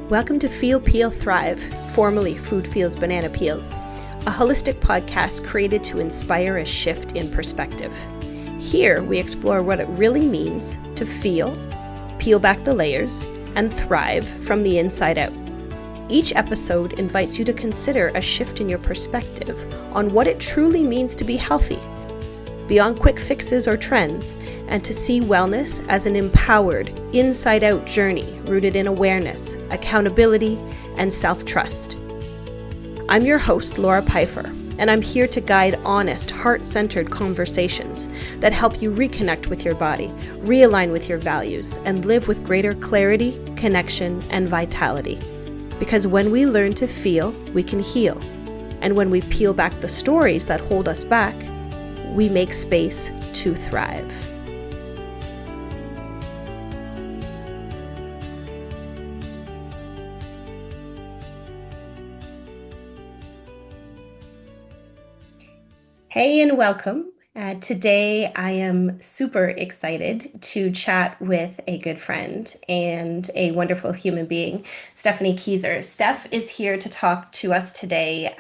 Welcome to Feel, Peel, Thrive, formerly Food Feels Banana Peels, a holistic podcast created to inspire a shift in perspective. Here, we explore what it really means to feel, peel back the layers, and thrive from the inside out. Each episode invites you to consider a shift in your perspective on what it truly means to be healthy, beyond quick fixes or trends, and to see wellness as an empowered, inside-out journey rooted in awareness, accountability, and self-trust. I'm your host, Laura Pfeiffer, and I'm here to guide honest, heart-centered conversations that help you reconnect with your body, realign with your values, and live with greater clarity, connection, and vitality. Because when we learn to feel, we can heal. And when we peel back the stories that hold us back, we make space to thrive. Hey and welcome. Today I am super excited to chat with a good friend and a wonderful human being, Stephanie Keezer. Steph is here to talk to us today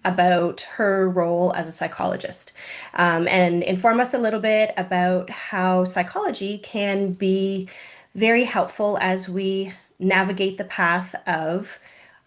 about her role as a psychologist and inform us a little bit about how psychology can be very helpful as we navigate the path of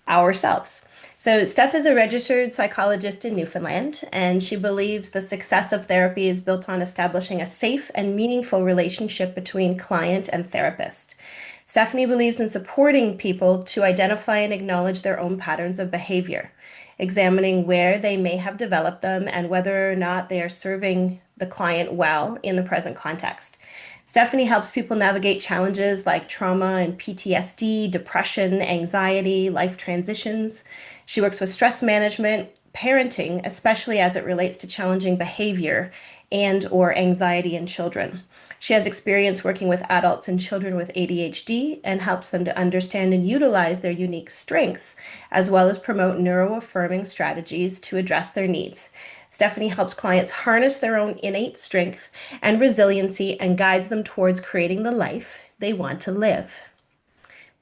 ourselves. So Steph is a registered psychologist in Newfoundland, and she believes the success of therapy is built on establishing a safe and meaningful relationship between client and therapist. Stephanie believes in supporting people to identify and acknowledge their own patterns of behavior, examining where they may have developed them and whether or not they are serving the client well in the present context. Stephanie helps people navigate challenges like trauma and PTSD, depression, anxiety, life transitions. She works with stress management, parenting, especially as it relates to challenging behavior and or anxiety in children. She has experience working with adults and children with ADHD and helps them to understand and utilize their unique strengths, as well as promote neuroaffirming strategies to address their needs. Stephanie helps clients harness their own innate strength and resiliency and guides them towards creating the life they want to live.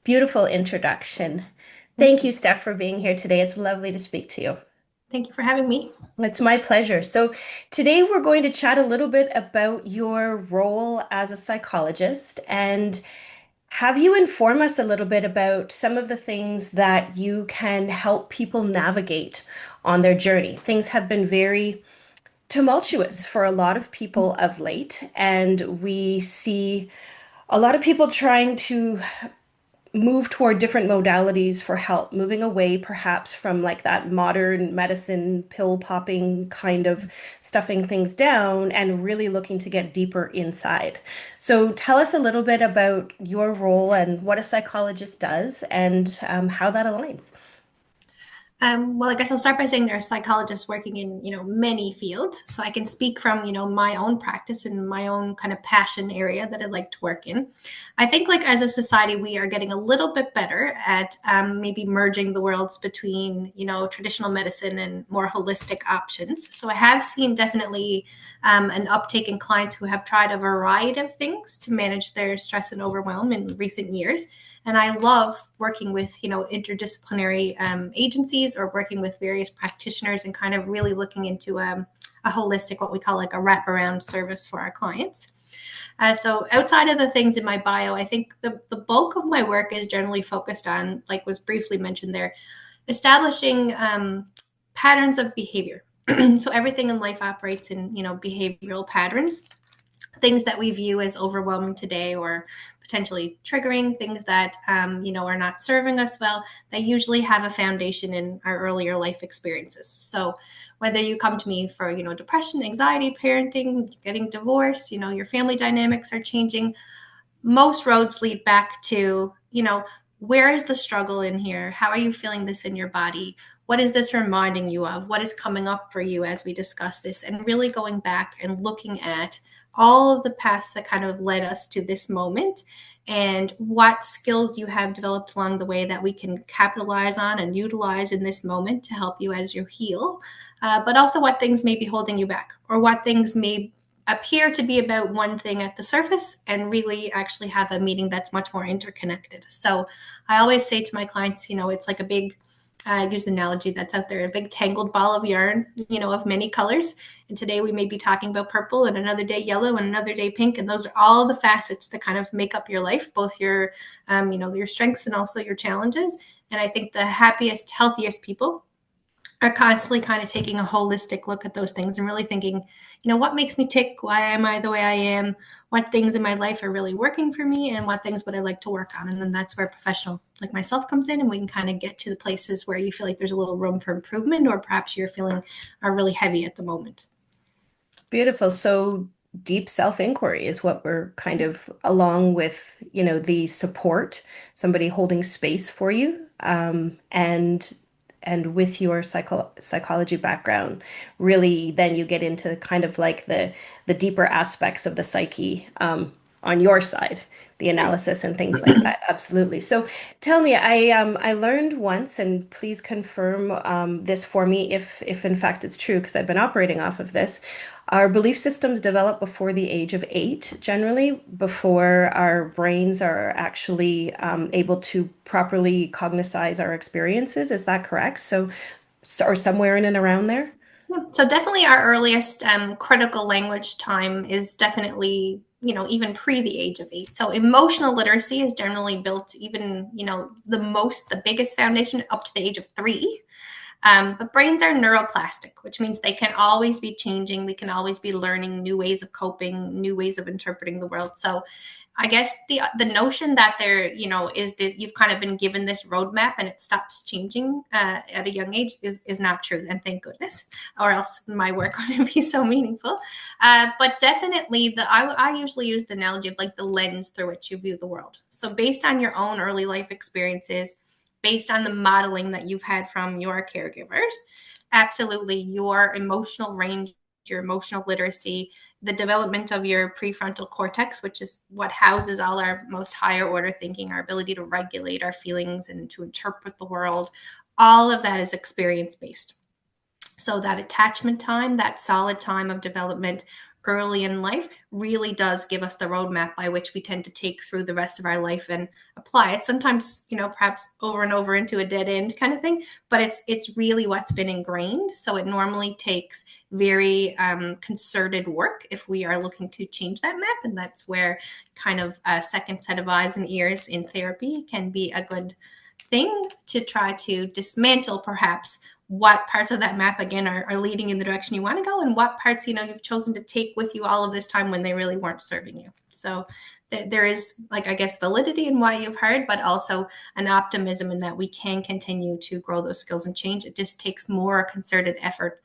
Beautiful introduction. Thank you, Steph, for being here today. It's lovely to speak to you. Thank you for having me. It's my pleasure. So today we're going to chat a little bit about your role as a psychologist and have you inform us a little bit about some of the things that you can help people navigate on their journey. Things have been very tumultuous for a lot of people of late, and we see a lot of people trying to move toward different modalities for help, moving away perhaps from like that modern medicine pill popping kind of stuffing things down and really looking to get deeper inside. So tell us a little bit about your role and what a psychologist does and how that aligns. Well, I guess I'll start by saying there are psychologists working in, many fields. So I can speak from, my own practice and my own kind of passion area that I'd like to work in. I think like as a society, we are getting a little bit better at maybe merging the worlds between, traditional medicine and more holistic options. So I have seen definitely an uptake in clients who have tried a variety of things to manage their stress and overwhelm in recent years. And I love working with, interdisciplinary agencies or working with various practitioners and kind of really looking into a holistic, what we call like a wraparound service for our clients. So outside of the things in my bio, I think the bulk of my work is generally focused on, like was briefly mentioned there, establishing patterns of behavior. So everything in life operates in, behavioral patterns, things that we view as overwhelming today or potentially triggering, things that, are not serving us well, that usually have a foundation in our earlier life experiences. So whether you come to me for, depression, anxiety, parenting, getting divorced, your family dynamics are changing, most roads lead back to, where is the struggle in here? How are you feeling this in your body? What is this reminding you of? What is coming up for you as we discuss this? And really going back and looking at all of the paths that kind of led us to this moment and what skills you have developed along the way that we can capitalize on and utilize in this moment to help you as you heal, but also what things may be holding you back or what things may appear to be about one thing at the surface and really actually have a meaning that's much more interconnected. So I always say to my clients, it's like a big, I use the analogy that's out there, a big tangled ball of yarn, of many colors. And today we may be talking about purple, and another day yellow, and another day pink. And those are all the facets that kind of make up your life, both your strengths and also your challenges. And I think the happiest, healthiest people are constantly kind of taking a holistic look at those things and really thinking, what makes me tick? Why am I the way I am? What things in my life are really working for me? And what things would I like to work on? And then that's where a professional like myself comes in, and we can kind of get to the places where you feel like there's a little room for improvement, or perhaps you're feeling really heavy at the moment. Beautiful. So deep self-inquiry is what we're kind of along with, the support, somebody holding space for you, and with your psychology background, really then you get into kind of like the deeper aspects of the psyche on your side, the Right. analysis and things like that. Absolutely. So tell me, I learned once, and please confirm this for me if in fact it's true, because I've been operating off of this. Our belief systems develop before the age of 8, generally, before our brains are actually able to properly cognize our experiences. Is that correct? Or somewhere in and around there? Yeah. So definitely our earliest critical language time is definitely, even pre the age of 8. So emotional literacy is generally built even, the biggest foundation up to the age of 3. But brains are neuroplastic, which means they can always be changing. We can always be learning new ways of coping, new ways of interpreting the world. So I guess the notion that there, is that you've kind of been given this roadmap and it stops changing at a young age is not true, and thank goodness, or else my work wouldn't be so meaningful. But definitely, I usually use the analogy of like the lens through which you view the world. So based on your own early life experiences, based on the modeling that you've had from your caregivers, absolutely your emotional range, your emotional literacy, the development of your prefrontal cortex, which is what houses all our most higher order thinking, our ability to regulate our feelings and to interpret the world, all of that is experience based. So that attachment time, that solid time of development early in life really does give us the roadmap by which we tend to take through the rest of our life and apply it. Sometimes, perhaps over and over into a dead end kind of thing, but it's really what's been ingrained. So it normally takes very concerted work if we are looking to change that map. And that's where kind of a second set of eyes and ears in therapy can be a good thing to try to dismantle perhaps what parts of that map again are leading in the direction you want to go, and what parts you've chosen to take with you all of this time when they really weren't serving you. So there is, like, I guess, validity in what you've heard, but also an optimism in that we can continue to grow those skills and change. It just takes more concerted effort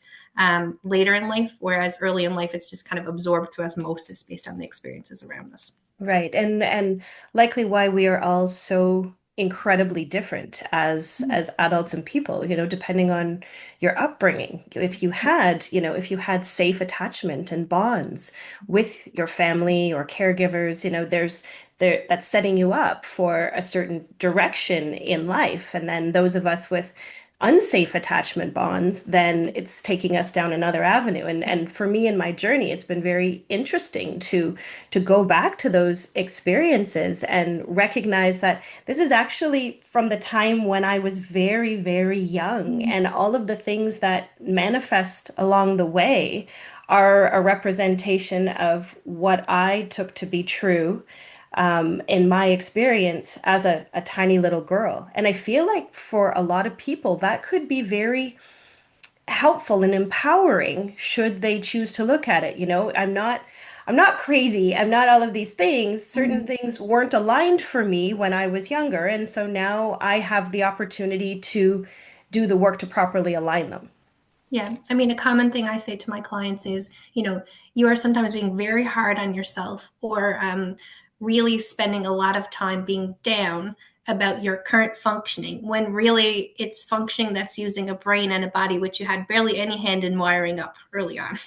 later in life, whereas early in life it's just kind of absorbed through osmosis based on the experiences around us. Right. And likely why we are all so incredibly different as adults and people, depending on your upbringing. If you had safe attachment and bonds with your family or caregivers, that's setting you up for a certain direction in life. And then those of us with unsafe attachment bonds, then it's taking us down another avenue. And for me in my journey, it's been very interesting to go back to those experiences and recognize that this is actually from the time when I was very, very young, and all of the things that manifest along the way are a representation of what I took to be true in my experience as a tiny little girl. And I feel like for a lot of people, that could be very helpful and empowering should they choose to look at it. I'm not crazy. I'm not all of these things. Certain Mhm. things weren't aligned for me when I was younger, and so now I have the opportunity to do the work to properly align them. Yeah. I mean, a common thing I say to my clients is, you are sometimes being very hard on yourself, or really spending a lot of time being down about your current functioning when really it's functioning that's using a brain and a body which you had barely any hand in wiring up early on.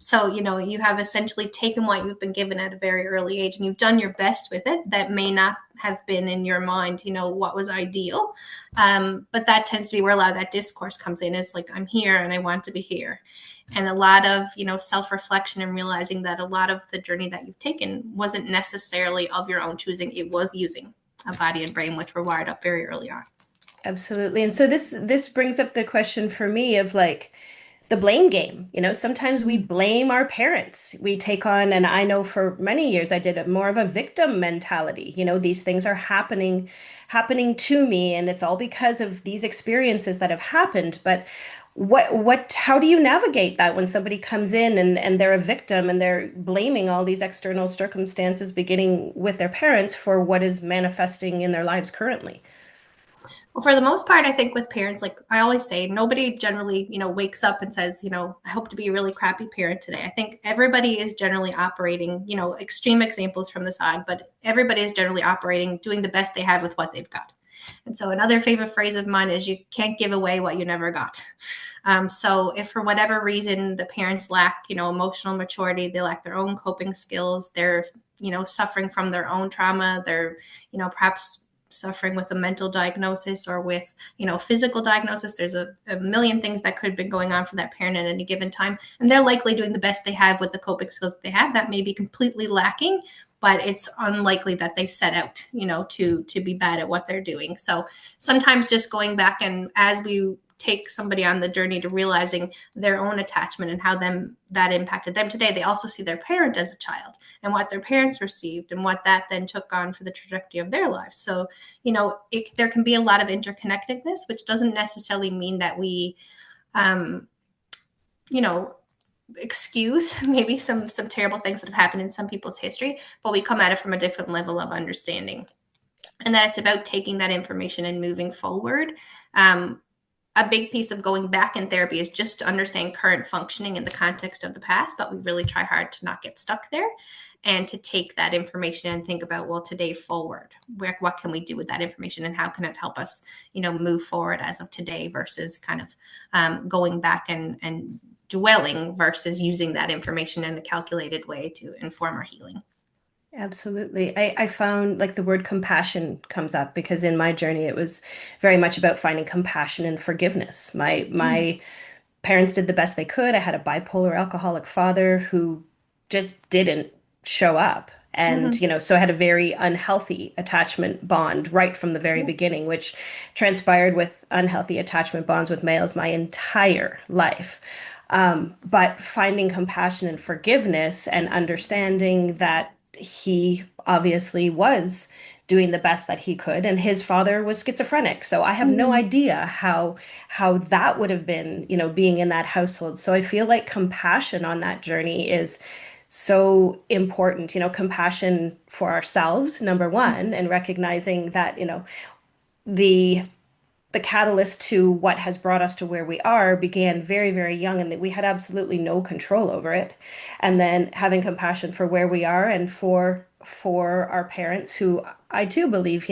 So, you have essentially taken what you've been given at a very early age and you've done your best with it. That may not have been in your mind, what was ideal. But that tends to be where a lot of that discourse comes in, is like, I'm here and I want to be here. And a lot of, self-reflection and realizing that a lot of the journey that you've taken wasn't necessarily of your own choosing. It was using a body and brain, which were wired up very early on. Absolutely. And so this brings up the question for me of like the blame game. Sometimes we Mm-hmm. blame our parents. We take on, and I know for many years I did a more of a victim mentality. These things are happening to me, and it's all because of these experiences that have happened. But how do you navigate that when somebody comes in and they're a victim and they're blaming all these external circumstances, beginning with their parents, for what is manifesting in their lives currently? Well, for the most part, I think with parents, like I always say, nobody generally, wakes up and says, I hope to be a really crappy parent today. I think everybody is generally operating, extreme examples from the side, but everybody is generally operating, doing the best they have with what they've got. And so another favorite phrase of mine is, you can't give away what you never got. So if for whatever reason the parents lack, emotional maturity, they lack their own coping skills, they're, suffering from their own trauma, they're, perhaps suffering with a mental diagnosis or with, physical diagnosis. There's a million things that could have been going on for that parent at any given time. And they're likely doing the best they have with the coping skills they have. That may be completely lacking, but it's unlikely that they set out, to be bad at what they're doing. So sometimes just going back, and as we take somebody on the journey to realizing their own attachment and how that impacted them today, they also see their parent as a child and what their parents received and what that then took on for the trajectory of their lives. So, there can be a lot of interconnectedness, which doesn't necessarily mean that we, um, you know, excuse maybe some terrible things that have happened in some people's history, but we come at it from a different level of understanding. And that it's about taking that information and moving forward. A big piece of going back in therapy is just to understand current functioning in the context of the past, but we really try hard to not get stuck there and to take that information and think about, well, today forward, what can we do with that information and how can it help us, move forward as of today versus kind of going back and dwelling versus using that information in a calculated way to inform our healing. Absolutely. I found like the word compassion comes up because in my journey it was very much about finding compassion and forgiveness. My parents did the best they could. I had a bipolar alcoholic father who just didn't show up. And, Mm-hmm. so I had a very unhealthy attachment bond right from the very Yeah. beginning, which transpired with unhealthy attachment bonds with males my entire life. But finding compassion and forgiveness and understanding that he obviously was doing the best that he could, and his father was schizophrenic. So I have no Mm-hmm. idea how that would have been, being in that household. So I feel like compassion on that journey is so important, compassion for ourselves, number one, and recognizing that, the the catalyst to what has brought us to where we are began very, very young and that we had absolutely no control over it. And then having compassion for where we are and for our parents who I do believe,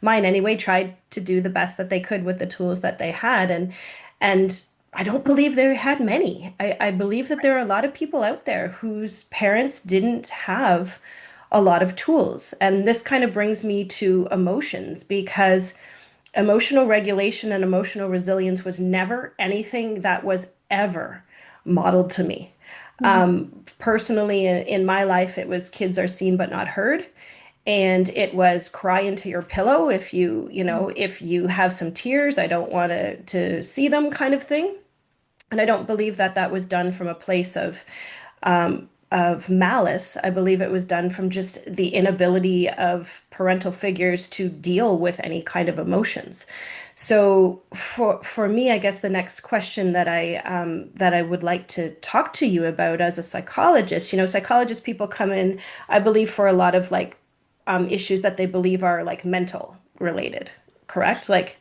mine anyway, tried to do the best that they could with the tools that they had. And I don't believe they had many. I believe that there are a lot of people out there whose parents didn't have a lot of tools. And this kind of brings me to emotions because emotional regulation and emotional resilience was never anything that was ever modeled to me. Mm-hmm. Personally, in my life, it was kids are seen but not heard. And it was cry into your pillow if you have some tears, I don't want to see them kind of thing. And I don't believe that that was done from a place of malice. I believe it was done from just the inability of parental figures to deal with any kind of emotions. So for me, I guess the next question that I would like to talk to you about as a psychologist, psychologist people come in, I believe, for a lot of like issues that they believe are like mental related, correct? Like,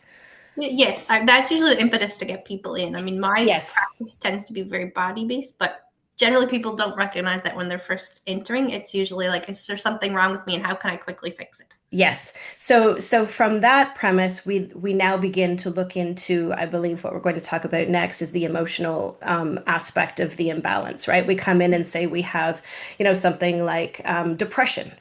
Yes, that's usually the impetus to get people in. I mean, my yes. practice tends to be very body based, but generally people don't recognize that when they're first entering. It's usually like, is there something wrong with me and how can I quickly fix it? Yes. So from that premise, we now begin to look into, I believe what we're going to talk about next is the emotional aspect of the imbalance, right? We come in and say we have, something like depression.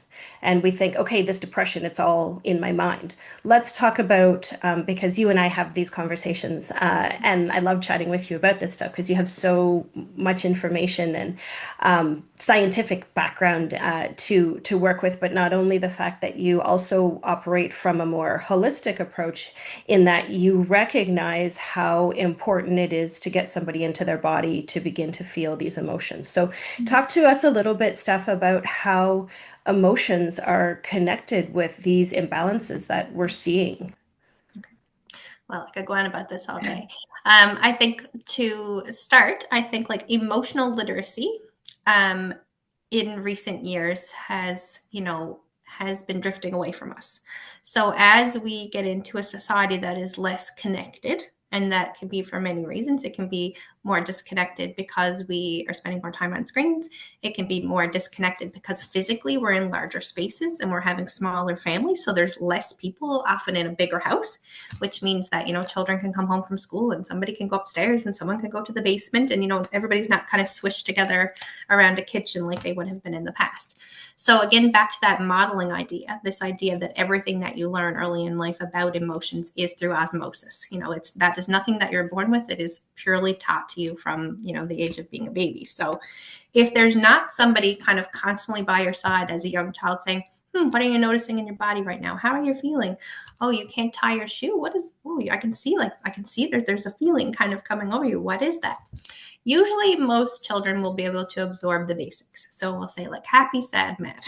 And we think, okay, this depression, it's all in my mind. Let's talk about, because you and I have these conversations, and I love chatting with you about this stuff because you have so much information and scientific background to work with, but not only the fact that you also operate from a more holistic approach in that you recognize how important it is to get somebody into their body to begin to feel these emotions. So talk to us a little bit, Steph, about how emotions are connected with these imbalances that we're seeing. Well, I could go on about this all day. I think to start, I think like emotional literacy um, in recent years has been drifting away from us. So as we get into a society that is less connected, and that can be for many reasons. It can be more disconnected because we are spending more time on screens. It can be more disconnected because physically we're in larger spaces and we're having smaller families. So there's less people, often in a bigger house, which means that, children can come home from school and somebody can go upstairs and someone can go to the basement, and, everybody's not kind of swished together around a kitchen like they would have been in the past. So again, back to that modeling idea, this idea that everything that you learn early in life about emotions is through osmosis. That is nothing that you're born with. It is purely taught to you from, the age of being a baby. So if there's not somebody kind of constantly by your side as a young child saying, what are you noticing in your body right now? How are you feeling? Oh, you can't tie your shoe. I can see there's a feeling kind of coming over you. What is that? Usually most children will be able to absorb the basics. So we'll say like happy, sad, mad.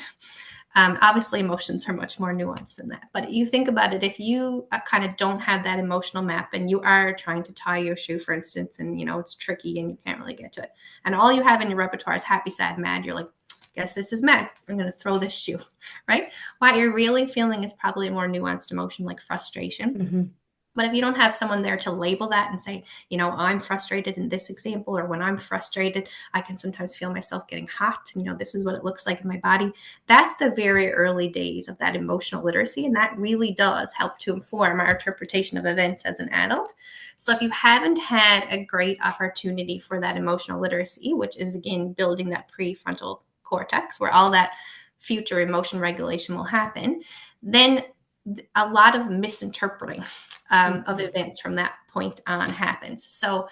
Obviously, emotions are much more nuanced than that. But you think about it, if you kind of don't have that emotional map and you are trying to tie your shoe, for instance, and it's tricky and you can't really get to it, and all you have in your repertoire is happy, sad, mad, you're like, guess this is mad. I'm going to throw this shoe, right? What you're really feeling is probably a more nuanced emotion like frustration. Mhm. But if you don't have someone there to label that and say, I'm frustrated in this example, or when I'm frustrated, I can sometimes feel myself getting hot. This is what it looks like in my body. That's the very early days of that emotional literacy. And that really does help to inform our interpretation of events as an adult. So if you haven't had a great opportunity for that emotional literacy, which is, again, building that prefrontal cortex where all that future emotion regulation will happen, then a lot of misinterpreting of events from that point on happens. So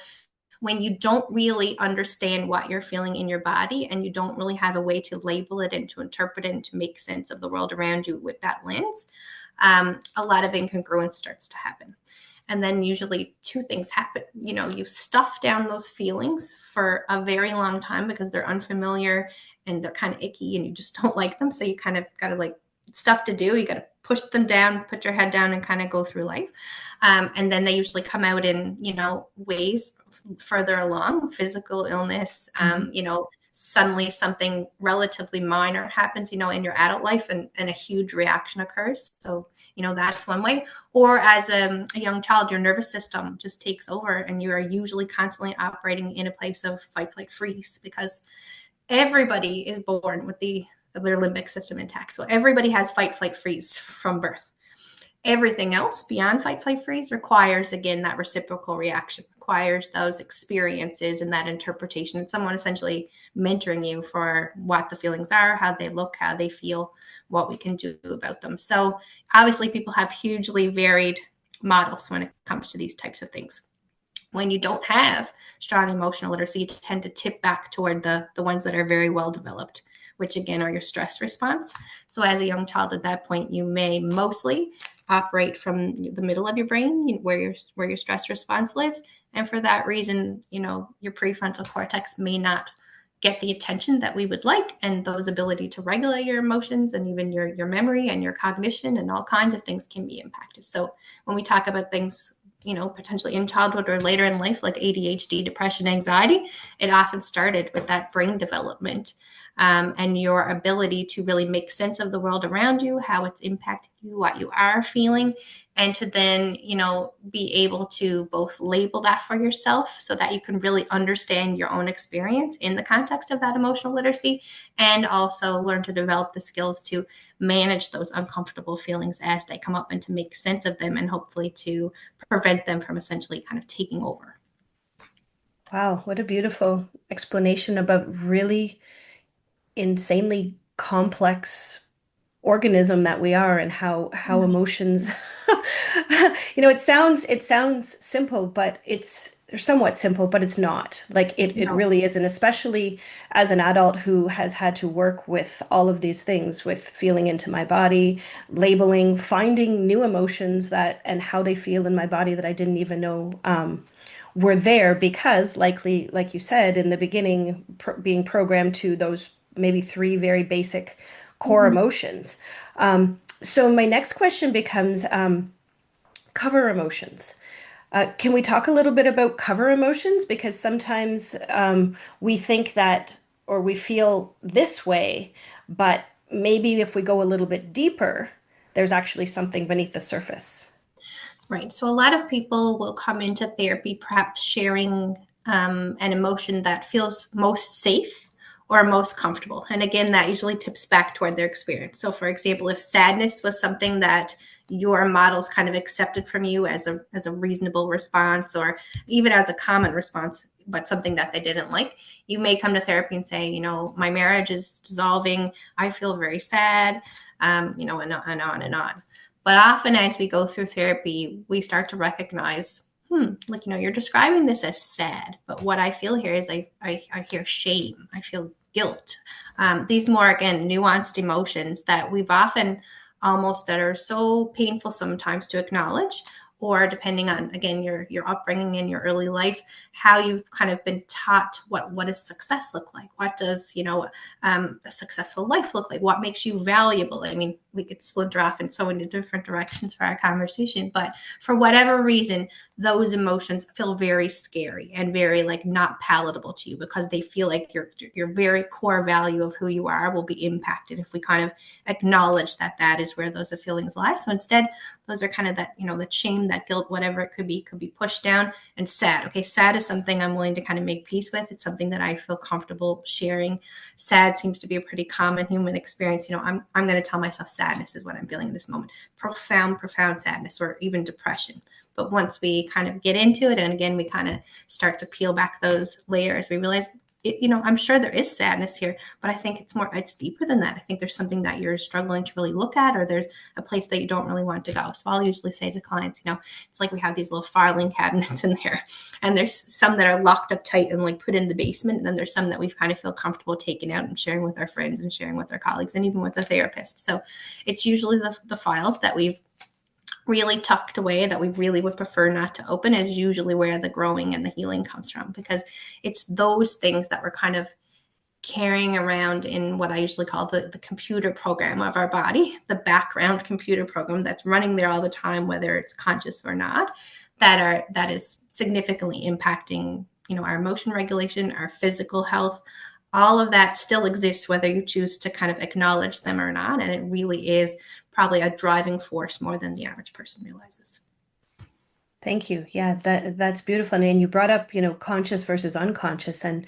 when you don't really understand what you're feeling in your body and you don't really have a way to label it and to interpret it and to make sense of the world around you with that lens, a lot of incongruence starts to happen. And then usually two things happen. You stuff down those feelings for a very long time because they're unfamiliar and they're kind of icky and you just don't like them. So you kind of got to like stuff to do. You got to push them down, put your head down and kind of go through life. And then they usually come out in, ways further along, physical illness, suddenly something relatively minor happens, in your adult life and a huge reaction occurs. So, that's one way. Or as a young child, your nervous system just takes over and you are usually constantly operating in a place of fight, flight, freeze because everybody is born with their limbic system intact. So everybody has fight, flight, freeze from birth. Everything else beyond fight, flight, freeze requires, again, that reciprocal reaction, requires those experiences and that interpretation. And someone essentially mentoring you for what the feelings are, how they look, how they feel, what we can do about them. So obviously people have hugely varied models when it comes to these types of things. When you don't have strong emotional literacy, you tend to tip back toward the ones that are very well developed, which again are your stress response. So as a young child at that point, you may mostly operate from the middle of your brain where your stress response lives. And for that reason, your prefrontal cortex may not get the attention that we would like, and those ability to regulate your emotions and even your memory and your cognition and all kinds of things can be impacted. So when we talk about things potentially in childhood or later in life, like ADHD, depression, anxiety, it often started with that brain development and your ability to really make sense of the world around you, how it's impacting you, what you are feeling, and to then, be able to both label that for yourself so that you can really understand your own experience in the context of that emotional literacy, and also learn to develop the skills to manage those uncomfortable feelings as they come up and to make sense of them and hopefully to prevent them from essentially kind of taking over. Wow, what a beautiful explanation about really insanely complex organism that we are and how emotions it sounds simple, but it's they're somewhat simple, but it's not. Like it No. really isn't, especially as an adult who has had to work with all of these things, with feeling into my body, labeling, finding new emotions that and how they feel in my body that I didn't even know were there because likely, like you said in the beginning, being programmed to those maybe three very basic core Mhm. emotions. So my next question becomes cover emotions. Can we talk a little bit about cover emotions? Because sometimes we think that or we feel this way, but maybe if we go a little bit deeper, there's actually something beneath the surface. Right. So a lot of people will come into therapy perhaps sharing an emotion that feels most safe or most comfortable. And again, that usually tips back toward their experience. So, for example, if sadness was something that your models kind of accepted from you as a reasonable response, or even as a common response, but something that they didn't like, you may come to therapy and say, my marriage is dissolving. I feel very sad, and on and on. But often as we go through therapy, we start to recognize, you're describing this as sad, but what I feel here is I hear shame. I feel guilt. These more, again, nuanced emotions that we've often almost that are so painful sometimes to acknowledge, or depending on, again, your upbringing in your early life, how you've kind of been taught what does success look like? What does, a successful life look like? What makes you valuable? I mean, we could splinter off in so many different directions for our conversation, but for whatever reason, those emotions feel very scary and very like not palatable to you because they feel like your very core value of who you are will be impacted if we kind of acknowledge that that is where those feelings lie. So instead, those are kind of that, that shame, that guilt, whatever it could be pushed down. And sad. Okay, sad is something I'm willing to kind of make peace with. It's something that I feel comfortable sharing. Sad seems to be a pretty common human experience. I'm going to tell myself sadness is what I'm feeling in this moment. Profound sadness or even depression. But once we kind of get into it, and again, we kind of start to peel back those layers, we realize, I'm sure there is sadness here, but I think it's deeper than that. I think there's something that you're struggling to really look at, or there's a place that you don't really want to go. So I'll usually say to clients, it's like we have these little filing cabinets in there, and there's some that are locked up tight and like put in the basement. And then there's some that we've kind of feel comfortable taking out and sharing with our friends and sharing with our colleagues and even with a therapist. So it's usually the files that we've really tucked away that we really would prefer not to open is usually where the growing and the healing comes from, because it's those things that we're kind of carrying around in what I usually call the computer program of our body, the background computer program that's running there all the time, whether it's conscious or not, that is significantly impacting, our emotion regulation, our physical health. All of that still exists, whether you choose to kind of acknowledge them or not. And it really is probably a driving force more than the average person realizes. Thank you. Yeah, that's beautiful. And you brought up, conscious versus unconscious, and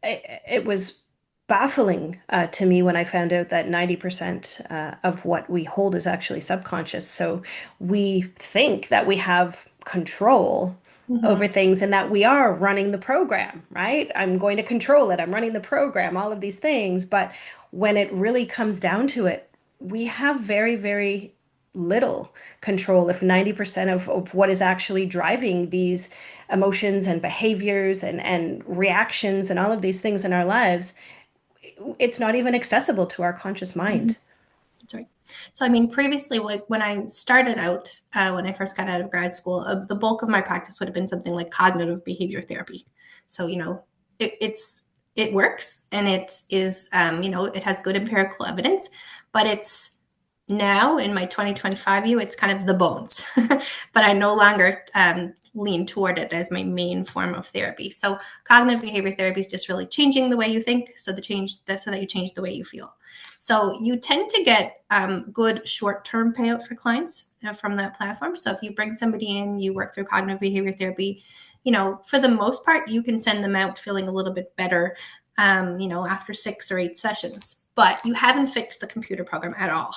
it was baffling to me when I found out that 90% of what we hold is actually subconscious. So we think that we have control Mm-hmm. over things and that we are running the program, right? I'm going to control it. I'm running the program, all of these things. But when it really comes down to it, we have very, very little control if 90% of what is actually driving these emotions and behaviors and reactions and all of these things in our lives, it's not even accessible to our conscious Mm-hmm. mind. That's right. So, I mean, previously, like when I started out, when I first got out of grad school, the bulk of my practice would have been something like cognitive behavior therapy. So, it works and it is, it has good empirical evidence, but it's now in my 2025 view, it's kind of the bones. But I no longer lean toward it as my main form of therapy. So cognitive behavior therapy is just really changing the way you think, so so that you change the way you feel. So you tend to get good short-term payout for clients from that platform. So if you bring somebody in, you work through cognitive behavior therapy, for the most part, you can send them out feeling a little bit better, after 6 or 8 sessions. But you haven't fixed the computer program at all.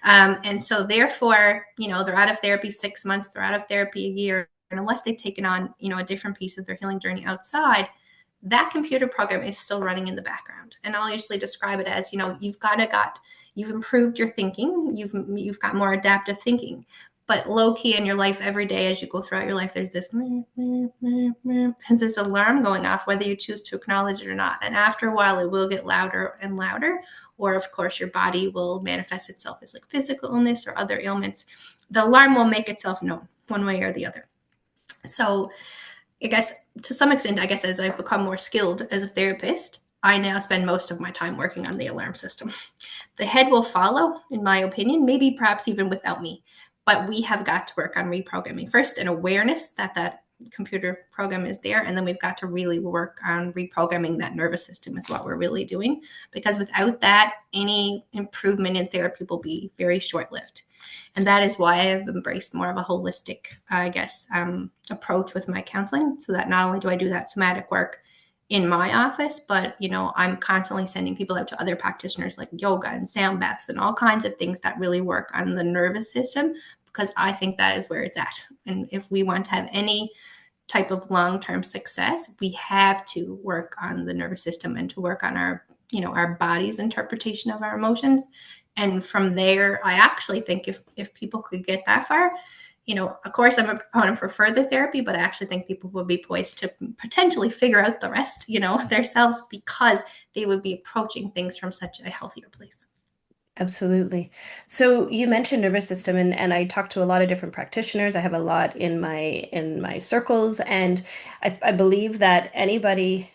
And so therefore, they're out of therapy 6 months, they're out of therapy a year. And unless they've taken on, a different piece of their healing journey outside, that computer program is still running in the background. And I'll usually describe it as, you've improved your thinking, you've got more adaptive thinking. But low key in your life every day as you go throughout your life, there's this alarm going off, whether you choose to acknowledge it or not. And after a while, it will get louder and louder. Or, of course, your body will manifest itself as like physical illness or other ailments. The alarm will make itself known one way or the other. So I guess to some extent, as I've become more skilled as a therapist, I now spend most of my time working on the alarm system. The head will follow, in my opinion, maybe perhaps even without me. But we have got to work on reprogramming first, an awareness that computer program is there. And then we've got to really work on reprogramming that nervous system is what we're really doing. Because without that, any improvement in therapy will be very short-lived. And that is why I've embraced more of a holistic, approach with my counseling, so that not only do I do that somatic work in my office, but, I'm constantly sending people out to other practitioners like yoga and sound baths and all kinds of things that really work on the nervous system, because I think that is where it's at. And if we want to have any type of long-term success, we have to work on the nervous system and to work on our body's interpretation of our emotions. And from there, I actually think if people could get that far, of course, I'm a proponent for further therapy, but I actually think people would be poised to potentially figure out the rest, themselves, because they would be approaching things from such a healthier place. Absolutely. So you mentioned nervous system, and I talk to a lot of different practitioners. I have a lot in my circles, and I believe that everybody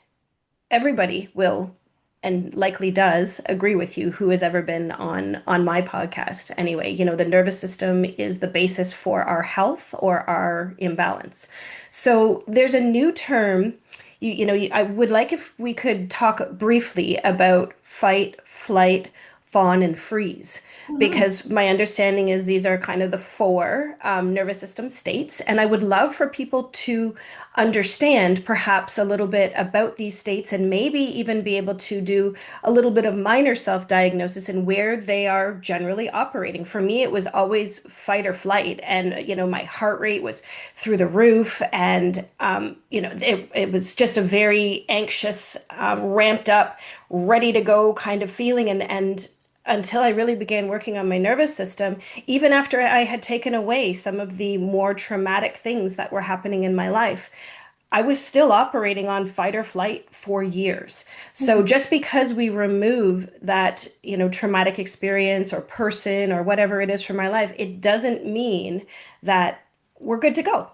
will and likely does agree with you who has ever been on my podcast anyway. The nervous system is the basis for our health or our imbalance. So there's a new term. I would like if we could talk briefly about fight, flight, fawn, and freeze, Mm-hmm. because my understanding is these are kind of the four nervous system states, and I would love for people to understand perhaps a little bit about these states, and maybe even be able to do a little bit of minor self-diagnosis and where they are generally operating. For me, it was always fight or flight, and my heart rate was through the roof, and it was just a very anxious, ramped up, ready to go kind of feeling, and until I really began working on my nervous system, even after I had taken away some of the more traumatic things that were happening in my life, I was still operating on fight or flight for years. So Mm-hmm. just because we remove that, traumatic experience or person or whatever it is from my life, it doesn't mean that we're good to go.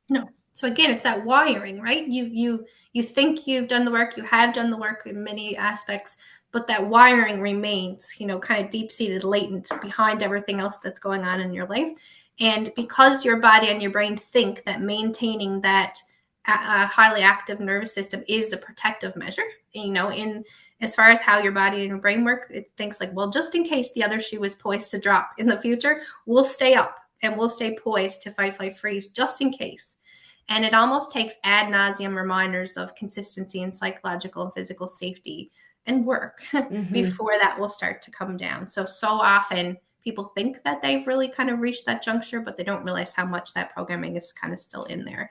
No. So again, it's that wiring, right? You think you've done the work, you have done the work in many aspects, but that wiring remains, kind of deep-seated, latent behind everything else that's going on in your life. And because your body and your brain think that maintaining that highly active nervous system is a protective measure, in as far as how your body and your brain work, it thinks like, well, just in case the other shoe is poised to drop in the future, we'll stay up and we'll stay poised to fight, flight, freeze, just in case. And it almost takes ad nauseum reminders of consistency and psychological and physical safety and work Hmm. before that will start to come down. So often people think that they've really kind of reached that juncture, but they don't realize how much that programming is kind of still in there.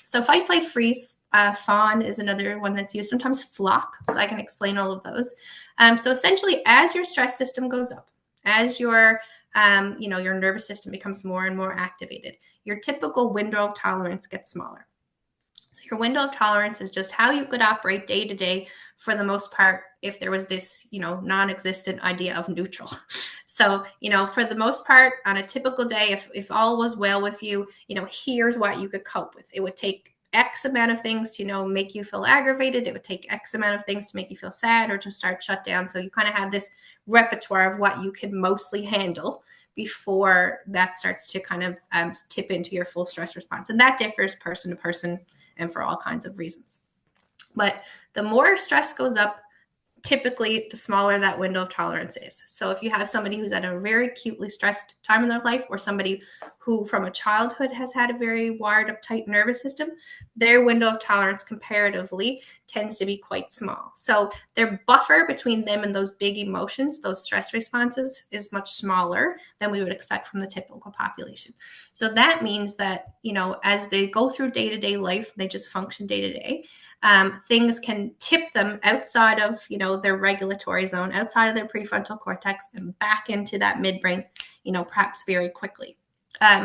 So fight, flight, freeze, faun is another one that's used, sometimes flock. So I can explain all of those. So essentially, as your stress system goes up, as your your nervous system becomes more and more activated, your typical window of tolerance gets smaller. So your window of tolerance is just how you could operate day to day for the most part if there was this, non-existent idea of neutral. So, for the most part, on a typical day, if all was well with you, here's what you could cope with. It would take X amount of things to, make you feel aggravated. It would take X amount of things to make you feel sad or to start shut down. So you kind of have this repertoire of what you could mostly handle before that starts to kind of tip into your full stress response. And that differs person to person and for all kinds of reasons. But the more stress goes up, typically the smaller that window of tolerance is. So if you have somebody who's at a very acutely stressed time in their life, or somebody who from a childhood has had a very wired up tight nervous system, their window of tolerance comparatively tends to be quite small. So their buffer between them and those big emotions, those stress responses, is much smaller than we would expect from the typical population. So that means that, as they go through day-to-day life, they just function day to day, things can tip them outside of, their regulatory zone, outside of their prefrontal cortex, and back into that midbrain, perhaps very quickly.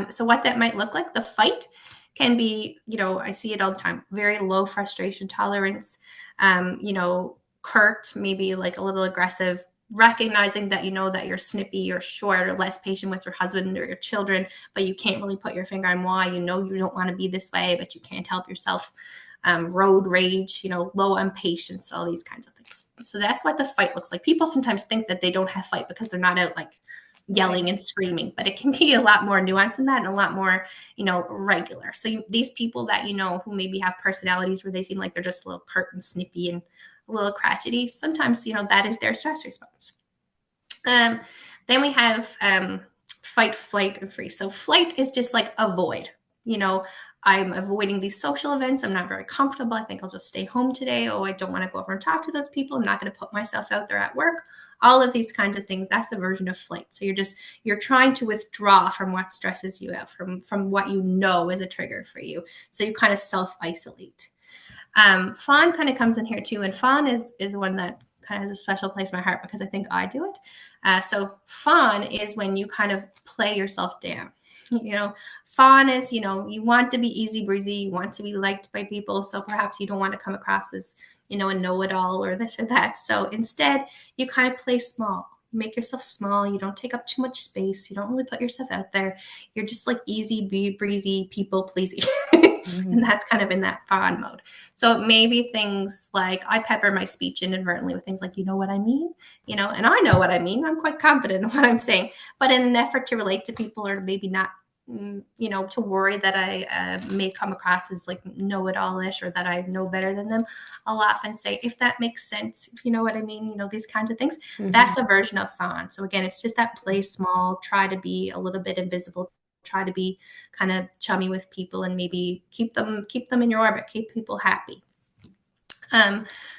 So what that might look like, the fight can be, I see it all the time, very low frustration tolerance, curt, maybe like a little aggressive, recognizing that that you're snippy or short or less patient with your husband or your children, but you can't really put your finger on why. You don't want to be this way, but you can't help yourself. Road rage, low impatience, all these kinds of things. So that's what the fight looks like. People sometimes think that they don't have fight because they're not out like yelling and screaming, but it can be a lot more nuanced than that and a lot more, regular. So these people that, who maybe have personalities where they seem like they're just a little curt and snippy and a little crotchety, sometimes, that is their stress response. Then we have fight, flight, and freeze. So flight is just like avoid. I'm avoiding these social events. I'm not very comfortable. I think I'll just stay home today. Oh, I don't want to go over and talk to those people. I'm not going to put myself out there at work. All of these kinds of things. That's the version of flight. So you're trying to withdraw from what stresses you out, from what is a trigger for you. So you kind of self-isolate. Faun kind of comes in here too. And faun is one that kind of has a special place in my heart because I think I do it. So faun is when you kind of play yourself down. Faun is, you want to be easy breezy, you want to be liked by people. So perhaps you don't want to come across as, a know-it-all or this or that. So instead, you kind of play small. You make yourself small. You don't take up too much space. You don't really put yourself out there. You're just like easy breezy, people pleasing. Mm-hmm. And that's kind of in that faun mode. So maybe things like I pepper my speech inadvertently with things like, you know what I mean? And I know what I mean. I'm quite confident in what I'm saying. But in an effort to relate to people or maybe not, to worry that I may come across as like know-it-all-ish or that I know better than them, I'll often say, if that makes sense, if you know what I mean, these kinds of things. Mm-hmm. That's a version of faun. So again, it's just that play small, try to be a little bit invisible, try to be kind of chummy with people and maybe keep them in your orbit, keep people happy.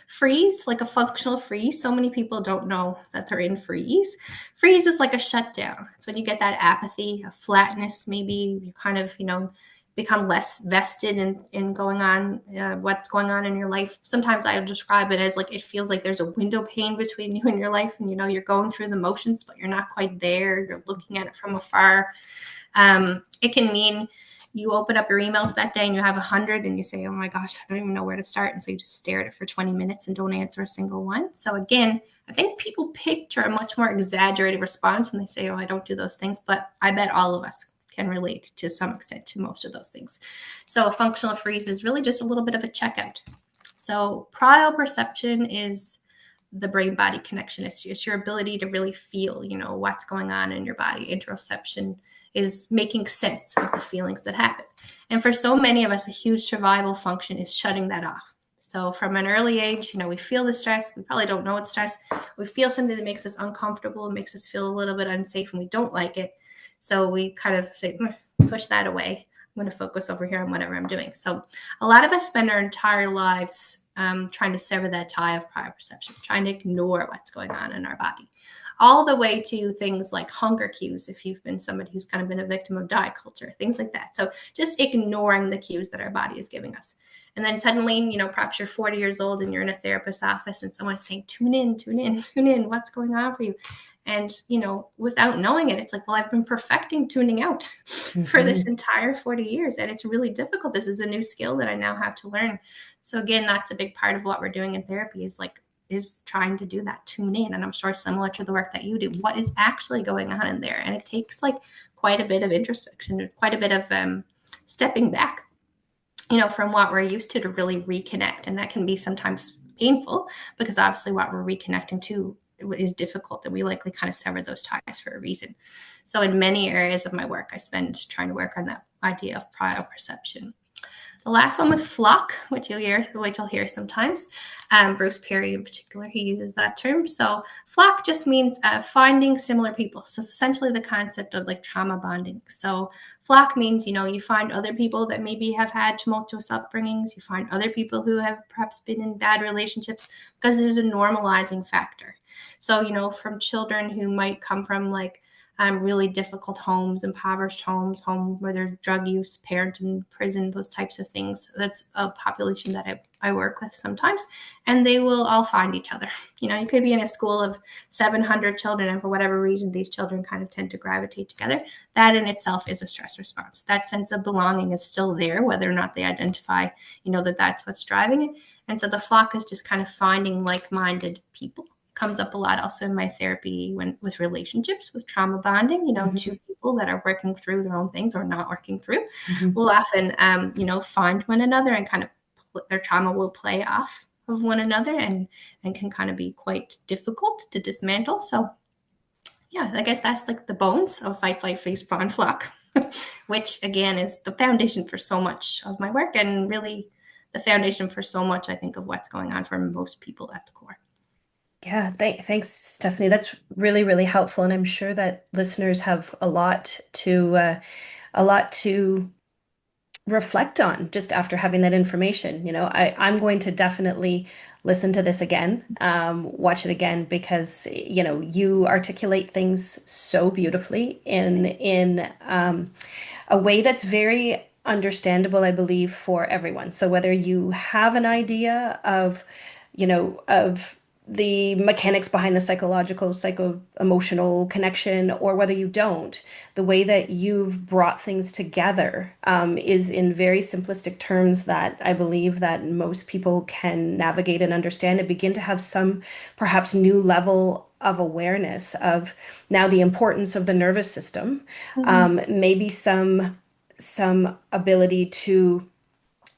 Freeze, like a functional freeze. So many people don't know that they're in freeze. Freeze is like a shutdown. It's when you get that apathy, a flatness, maybe you kind of, become less vested in going on, what's going on in your life. Sometimes I would describe it as like, it feels like there's a window pane between you and your life and, you're going through the motions, but you're not quite there. You're looking at it from afar. It can mean you open up your emails that day and you have 100 and you say, oh my gosh, I don't even know where to start. And so you just stare at it for 20 minutes and don't answer a single one. So again, I think people picture a much more exaggerated response when they say, oh, I don't do those things. But I bet all of us can relate to some extent to most of those things. So a functional freeze is really just a little bit of a checkout. So proprioception is the brain-body connection. It's your ability to really feel, what's going on in your body. Interoception is making sense of the feelings that happen. And for so many of us, a huge survival function is shutting that off. So from an early age, we feel the stress. We probably don't know it's stress. We feel something that makes us uncomfortable, makes us feel a little bit unsafe, and we don't like it. So we kind of say, push that away. I'm going to focus over here on whatever I'm doing. So a lot of us spend our entire lives trying to sever that tie of proprioception, trying to ignore what's going on in our body, all the way to things like hunger cues, if you've been somebody who's kind of been a victim of diet culture, things like that. So just ignoring the cues that our body is giving us. And then suddenly, perhaps you're 40 years old and you're in a therapist's office and someone's saying, tune in, what's going on for you? And, without knowing it, it's like, well, I've been perfecting tuning out for this entire 40 years. And it's really difficult. This is a new skill that I now have to learn. So again, that's a big part of what we're doing in therapy is trying to do that, tune in. And I'm sure similar to the work that you do, what is actually going on in there? And it takes quite a bit of introspection, quite a bit of stepping back, from what we're used to really reconnect. And that can be sometimes painful because obviously what we're reconnecting to is difficult, and we likely kind of sever those ties for a reason. So in many areas of my work, I spend trying to work on that idea of prior perception. The last one was flock, which you'll hear sometimes. Bruce Perry in particular, he uses that term. So flock just means finding similar people. So it's essentially the concept of like trauma bonding. So flock means, you find other people that maybe have had tumultuous upbringings. You find other people who have perhaps been in bad relationships, because there's a normalizing factor. So, from children who might come from like really difficult homes, impoverished homes, home where there's drug use, parent in prison, those types of things. That's a population that I work with sometimes, and they will all find each other. You could be in a school of 700 children, and for whatever reason, these children kind of tend to gravitate together. That in itself is a stress response. That sense of belonging is still there, whether or not they identify, that that's what's driving it. And so the flock is just kind of finding like-minded people. Comes up a lot also in my therapy with relationships, with trauma bonding. Two people that are working through their own things or not working through will often, find one another, and kind of their trauma will play off of one another, and can kind of be quite difficult to dismantle. So yeah, I guess that's like the bones of fight, flight, freeze, fawn, flock, which again is the foundation for so much of my work, and really the foundation for so much, I think, of what's going on for most people at the core. Yeah, thanks, Stephanie. That's really, really helpful, and I'm sure that listeners have a lot to reflect on just after having that information. I'm going to definitely listen to this again, watch it again, because you articulate things so beautifully in a way that's very understandable, I believe, for everyone. So whether you have an idea of the mechanics behind the psychological, psycho-emotional connection, or whether you don't, the way that you've brought things together is in very simplistic terms that I believe that most people can navigate and understand and begin to have some perhaps new level of awareness of now the importance of the nervous system, maybe some ability to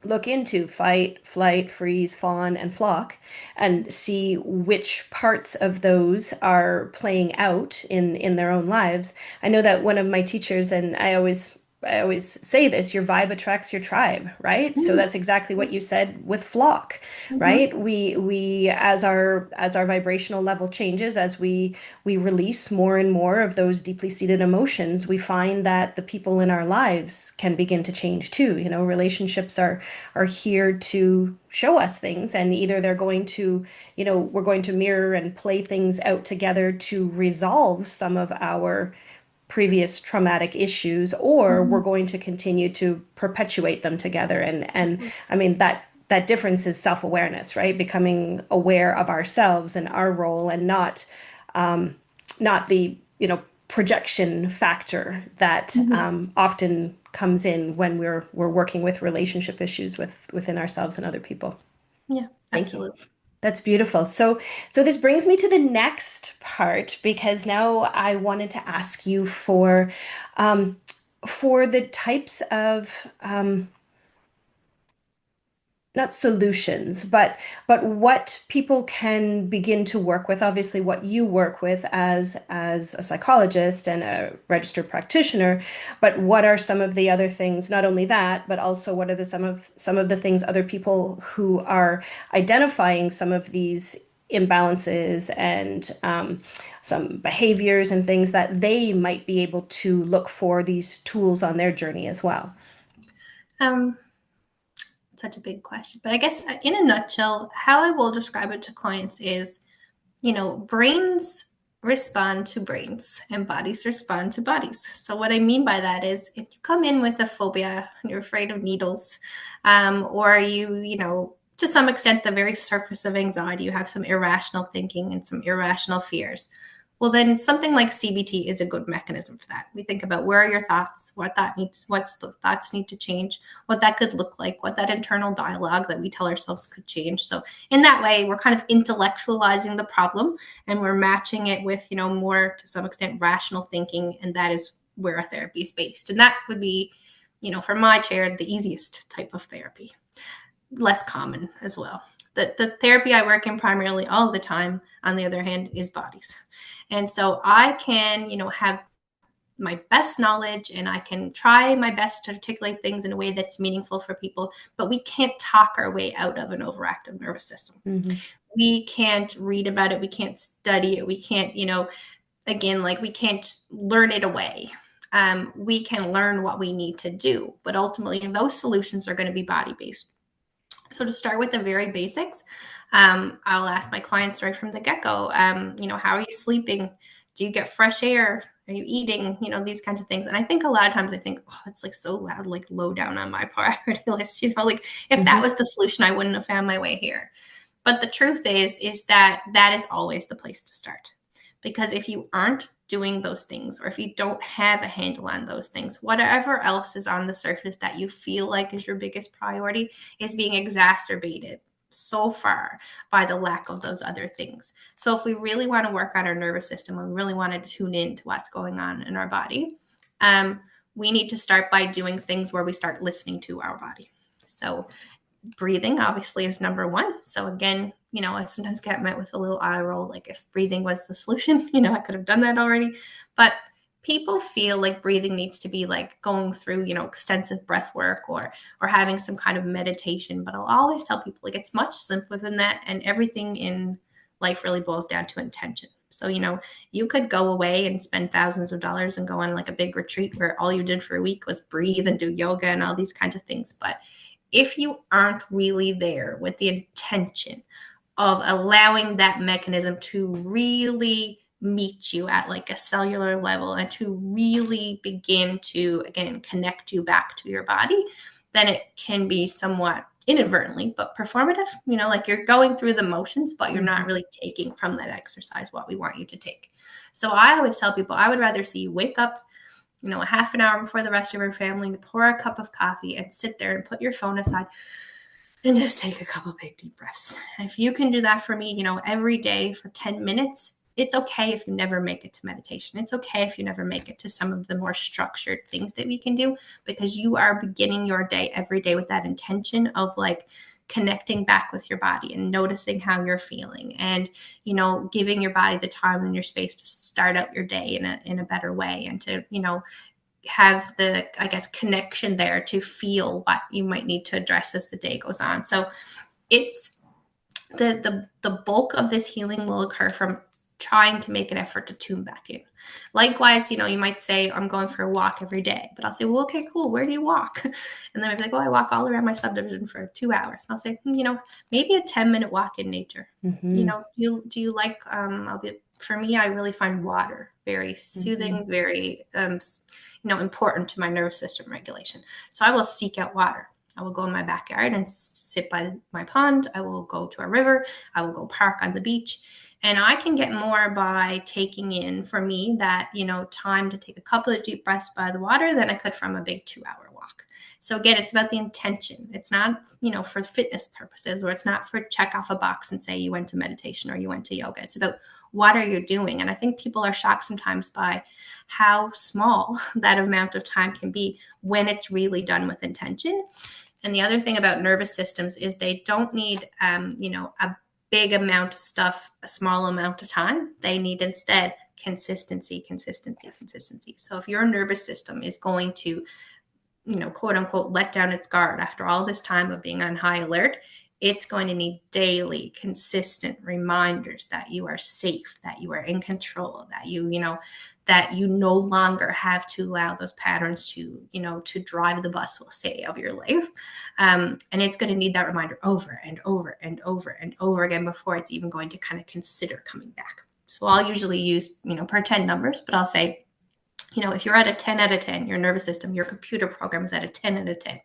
look into fight, flight, freeze, fawn, and flock, and see which parts of those are playing out in their own lives. I know that one of my teachers, and I always say this, your vibe attracts your tribe, right? So that's exactly what you said with flock, Mm-hmm. right? We as our vibrational level changes, as we release more and more of those deeply seated emotions, we find that the people in our lives can begin to change too. Relationships are here to show us things, and either they're going to, we're going to mirror and play things out together to resolve some of our previous traumatic issues, or we're Mm-hmm. going to continue to perpetuate them together. And I mean that difference is self-awareness, right? Becoming aware of ourselves and our role, and not the projection factor that Mm-hmm. often comes in when we're working with relationship issues within ourselves and other people. Yeah, Thank you. absolutely. That's beautiful. So this brings me to the next part, because now I wanted to ask you um, for the types of not solutions, but what people can begin to work with. Obviously, what you work with as a psychologist and a registered practitioner, but what are some of the other things? Not only that, but also what are some of the things other people who are identifying some of these imbalances and some behaviors and things that they might be able to look for these tools on their journey as well. Um, Such a big question, but I guess in a nutshell, how I will describe it to clients is, brains respond to brains and bodies respond to bodies. So what I mean by that is, if you come in with a phobia and you're afraid of needles, or to some extent, the very surface of anxiety, you have some irrational thinking and some irrational fears. Well, then something like CBT is a good mechanism for that. We think about, where are your thoughts, what's the thoughts need to change, what that could look like, what that internal dialogue that we tell ourselves could change. So in that way, we're kind of intellectualizing the problem, and we're matching it with, more to some extent rational thinking. And that is where our therapy is based. And that would be, for my chair, the easiest type of therapy, less common as well. The therapy I work in primarily all the time, on the other hand, is bodies. And so I can, have my best knowledge and I can try my best to articulate things in a way that's meaningful for people, but we can't talk our way out of an overactive nervous system. Mm-hmm. We can't read about it. We can't study it. We can't, again, like we can't learn it away. We can learn what we need to do, but ultimately those solutions are going to be body based. So to start with the very basics, I'll ask my clients right from the get-go, how are you sleeping? Do you get fresh air? Are you eating? These kinds of things. And I think a lot of times I think, oh, it's like so loud, like low down on my priority list. Like if that Mm-hmm. was the solution, I wouldn't have found my way here. But the truth is that that is always the place to start. Because if you aren't doing those things, or if you don't have a handle on those things, whatever else is on the surface that you feel like is your biggest priority is being exacerbated so far by the lack of those other things. So if we really want to work on our nervous system, we really want to tune in to what's going on in our body, we need to start by doing things where we start listening to our body. So breathing obviously is number one. So again, I sometimes get met with a little eye roll, like if breathing was the solution, I could have done that already. But people feel like breathing needs to be like going through, extensive breath work or having some kind of meditation. But I'll always tell people like it's much simpler than that. And everything in life really boils down to intention. So, you could go away and spend thousands of dollars and go on like a big retreat where all you did for a week was breathe and do yoga and all these kinds of things. But if you aren't really there with the intention of allowing that mechanism to really meet you at like a cellular level and to really begin to, again, connect you back to your body, then it can be somewhat inadvertently, but performative, like you're going through the motions, but you're Mm-hmm. not really taking from that exercise what we want you to take. So I always tell people, I would rather see you wake up a half an hour before the rest of your family, to pour a cup of coffee and sit there and put your phone aside and just take a couple big deep breaths. And if you can do that for me, every day for 10 minutes, it's okay if you never make it to meditation. It's okay if you never make it to some of the more structured things that we can do, because you are beginning your day every day with that intention of like connecting back with your body and noticing how you're feeling and, giving your body the time and your space to start out your day in a better way and to, have the, I guess, connection there to feel what you might need to address as the day goes on. So it's the bulk of this healing will occur from trying to make an effort to tune back in. Likewise, you might say, I'm going for a walk every day, but I'll say, well, okay, cool. Where do you walk? And then I'd be like, well, I walk all around my subdivision for 2 hours. And I'll say, maybe a 10-minute walk in nature. Mm-hmm. Do you like, for me, I really find water very Mm-hmm. soothing, very, important to my nervous system regulation. So I will seek out water. I will go in my backyard and sit by my pond. I will go to a river. I will go park on the beach. And I can get more by taking in, for me, that, time to take a couple of deep breaths by the water than I could from a big 2-hour walk. So again, it's about the intention. It's not, for fitness purposes, or it's not for check off a box and say you went to meditation or you went to yoga. It's about what are you doing? And I think people are shocked sometimes by how small that amount of time can be when it's really done with intention. And the other thing about nervous systems is they don't need, a big amount of stuff, a small amount of time. They need instead consistency, consistency, consistency. So if your nervous system is going to, quote unquote, let down its guard after all this time of being on high alert, it's going to need daily, consistent reminders that you are safe, that you are in control, that that you no longer have to allow those patterns to drive the bus, we'll say, of your life. And it's going to need that reminder over and over and over and over again before it's even going to kind of consider coming back. So I'll usually use, pretend numbers, but I'll say, if you're at a 10 out of 10, your nervous system, your computer program is at a 10 out of 10.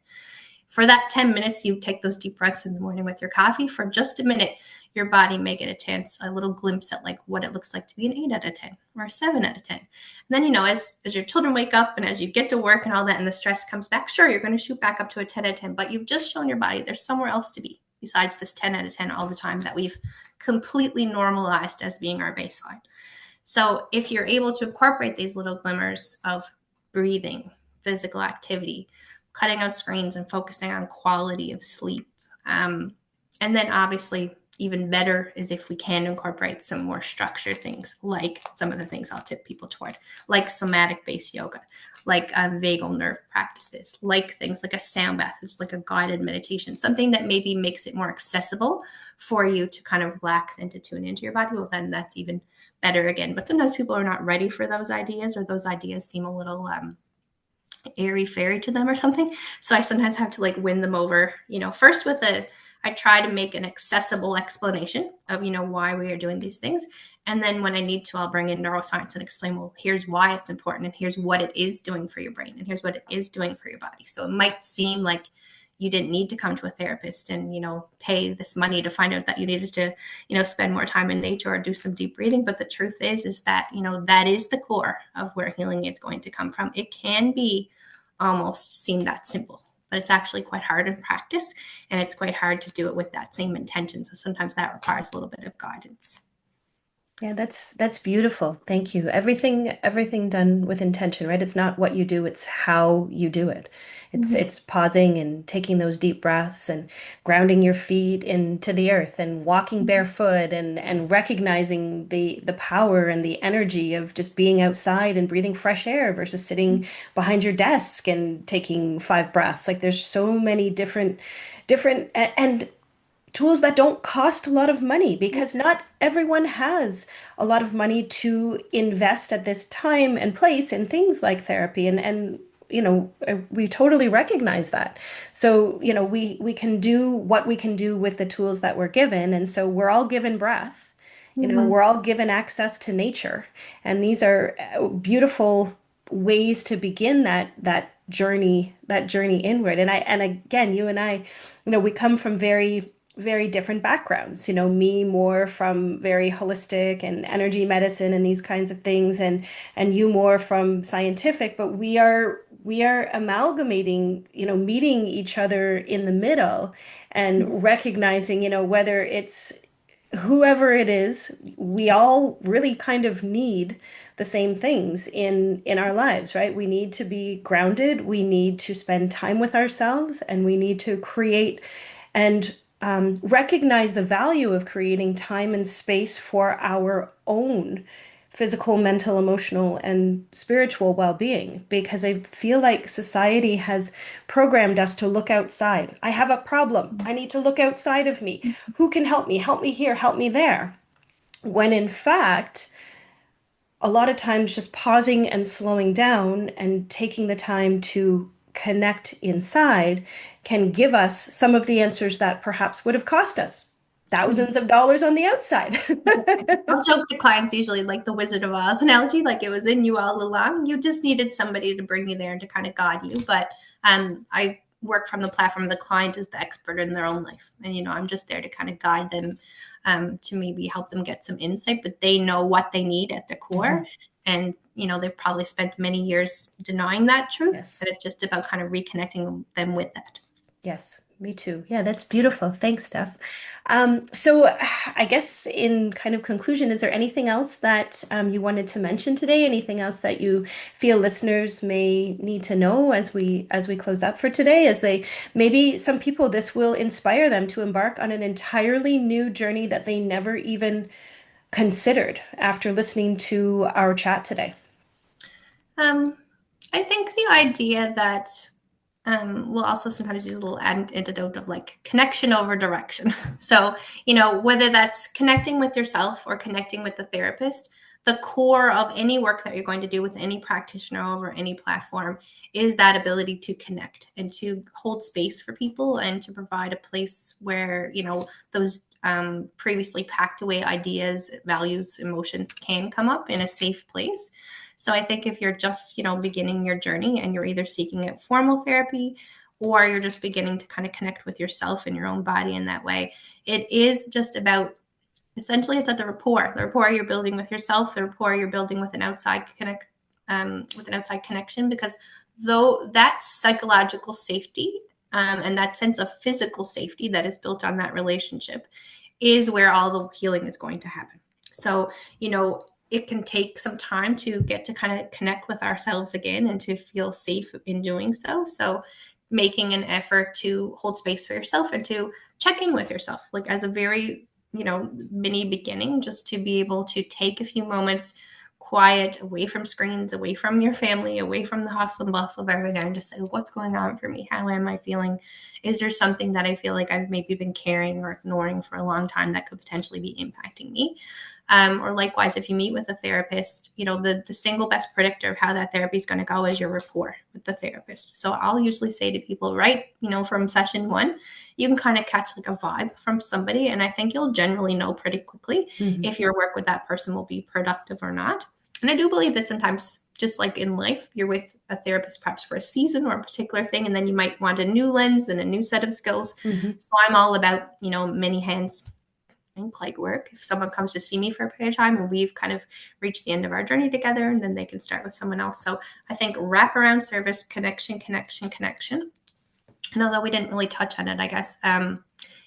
For that 10 minutes, you take those deep breaths in the morning with your coffee. For just a minute, your body may get a chance, a little glimpse at like what it looks like to be an 8 out of 10 or a 7 out of 10. And then, as your children wake up and as you get to work and all that and the stress comes back, sure, you're going to shoot back up to a 10 out of 10, but you've just shown your body there's somewhere else to be besides this 10 out of 10 all the time that we've completely normalized as being our baseline. So if you're able to incorporate these little glimmers of breathing, physical activity, cutting out screens and focusing on quality of sleep, And then obviously even better is if we can incorporate some more structured things, like some of the things I'll tip people toward, like somatic based yoga, like vagal nerve practices, like things like a sound bath, which is like a guided meditation, something that maybe makes it more accessible for you to kind of relax and to tune into your body. Well, then that's even better again. But sometimes people are not ready for those ideas, or those ideas seem a little airy fairy to them or something. So I sometimes have to like win them over, first with I try to make an accessible explanation of, why we are doing these things. And then when I need to, I'll bring in neuroscience and explain, well, here's why it's important, and here's what it is doing for your brain, and here's what it is doing for your body. So it might seem like you didn't need to come to a therapist and, pay this money to find out that you needed to, spend more time in nature or do some deep breathing. But the truth is that, that is the core of where healing is going to come from. It can be almost seem that simple, but it's actually quite hard in practice, and it's quite hard to do it with that same intention. So sometimes that requires a little bit of guidance. Yeah, that's beautiful. Thank you. Everything done with intention, right? It's not what you do, it's how you do it. It's pausing and taking those deep breaths and grounding your feet into the earth and walking barefoot and recognizing the power and the energy of just being outside and breathing fresh air versus sitting behind your desk and taking 5 breaths. Like there's so many different and tools that don't cost a lot of money because not everyone has a lot of money to invest at this time and place in things like therapy and we totally recognize that. So we can do what we can do with the tools that we're given, and so we're all given breath. Mm-hmm. We're all given access to nature, and these are beautiful ways to begin that journey inward. And again, you and I, we come from very different backgrounds. Me more from very holistic and energy medicine and these kinds of things, and you more from scientific, but we are amalgamating, meeting each other in the middle and recognizing, whether it's whoever it is, we all really kind of need the same things in our lives, right? We need to be grounded, we need to spend time with ourselves, and we need to create and recognize the value of creating time and space for our own physical, mental, emotional, and spiritual well-being, because I feel like society has programmed us to look outside. I have a problem. I need to look outside of me. Who can help me? Help me here, help me there. When in fact, a lot of times just pausing and slowing down and taking the time to connect inside can give us some of the answers that perhaps would have cost us thousands of dollars on the outside. I'll joke to clients usually like the Wizard of Oz analogy, like it was in you all along. You just needed somebody to bring you there and to kind of guide you. But I work from the platform. The client is the expert in their own life. And, I'm just there to kind of guide them to maybe help them get some insight, but they know what they need at the core. And, they've probably spent many years denying that truth, Yes. but it's just about kind of reconnecting them with that. Yes, me too. Yeah, that's beautiful. Thanks, Steph. So I guess in kind of conclusion, is there anything else that you wanted to mention today? Anything else that you feel listeners may need to know as we close up for today? As they maybe some people this will inspire them to embark on an entirely new journey that they never even considered after listening to our chat today. Um, I think the idea that we'll also sometimes use a little antidote of like connection over direction. So, whether that's connecting with yourself or connecting with the therapist, the core of any work that you're going to do with any practitioner over any platform is that ability to connect and to hold space for people and to provide a place where, those previously packed away ideas, values, emotions can come up in a safe place. So I think if you're just, beginning your journey and you're either seeking out formal therapy or you're just beginning to kind of connect with yourself and your own body in that way, it is just about essentially it's at the rapport you're building with yourself, the rapport you're building with an outside connection, because though that psychological safety and that sense of physical safety that is built on that relationship is where all the healing is going to happen. So, it can take some time to get to kind of connect with ourselves again and to feel safe in doing so. So making an effort to hold space for yourself and to check in with yourself, like as a very, mini beginning, just to be able to take a few moments quiet, away from screens, away from your family, away from the hustle and bustle of every day, and just say, what's going on for me? How am I feeling? Is there something that I feel like I've maybe been carrying or ignoring for a long time that could potentially be impacting me? Or likewise, if you meet with a therapist, the single best predictor of how that therapy is going to go is your rapport with the therapist. So I'll usually say to people, right, from session one, you can kind of catch like a vibe from somebody. And I think you'll generally know pretty quickly Mhm. if your work with that person will be productive or not. And I do believe that sometimes, just like in life, you're with a therapist perhaps for a season or a particular thing, and then you might want a new lens and a new set of skills. Mhm. So I'm all about, many hands and like work. If someone comes to see me for a period of time and we've kind of reached the end of our journey together, and then they can start with someone else. So I think wraparound service, connection, connection, connection. And although we didn't really touch on it, I guess,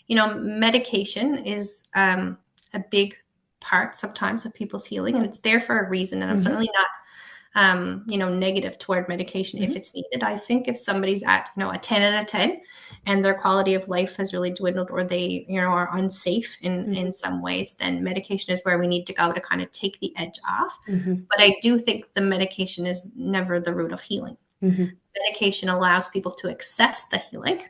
medication is a big part sometimes of people's healing, and it's there for a reason. And I'm Mhm. certainly not negative toward medication if Mhm. it's needed. I think if somebody's at, a 10 out of 10 and their quality of life has really dwindled, or they, are unsafe in Mhm. some ways, then medication is where we need to go to kind of take the edge off. Mhm. But I do think the medication is never the root of healing. Mhm. Medication allows people to access the healing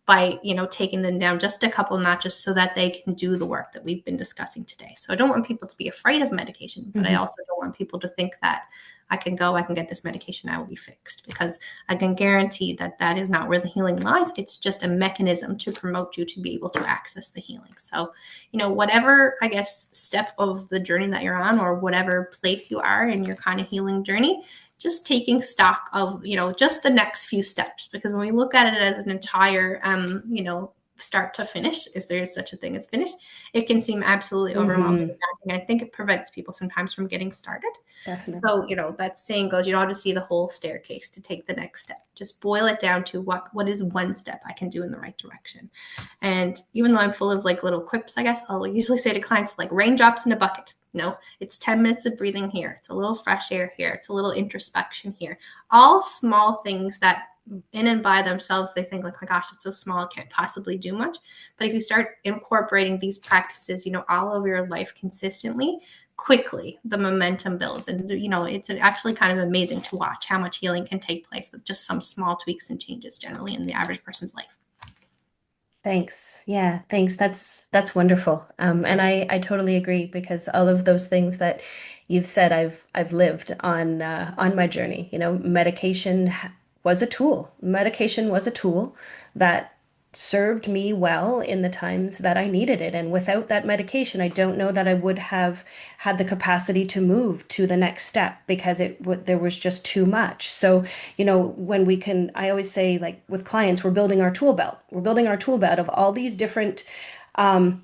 by taking them down just a couple notches so that they can do the work that we've been discussing today. So I don't want people to be afraid of medication, but I Mhm. also don't want people to think that I can get this medication, I will be fixed, because I can guarantee that that is not where the healing lies. It's just a mechanism to promote you to be able to access the healing. So whatever, I guess, step of the journey that you're on, or whatever place you are in your kind of healing journey, just taking stock of just the next few steps, because when we look at it as an entire start to finish, if there is such a thing as finish, it can seem absolutely overwhelming. Mhm. And I think it prevents people sometimes from getting started. Definitely. So that saying goes, you don't have to see the whole staircase to take the next step. Just boil it down to what is one step I can do in the right direction. And even though I'm full of like little quips, I guess I'll usually say to clients, like raindrops in a bucket. No, it's 10 minutes of breathing here. It's a little fresh air here. It's a little introspection here. All small things that in and by themselves, they think like, oh my gosh, it's so small, it can't possibly do much. But if you start incorporating these practices, all over your life consistently, quickly the momentum builds. And, it's actually kind of amazing to watch how much healing can take place with just some small tweaks and changes generally in the average person's life. Thanks. Yeah, thanks. That's wonderful. And I totally agree because all of those things that you've said, I've lived on my journey. Was a tool. Medication was a tool that served me well in the times that I needed it. And without that medication, I don't know that I would have had the capacity to move to the next step because there was just too much. So when I always say, like with clients, we're building our tool belt. We're building our tool belt of all these different um,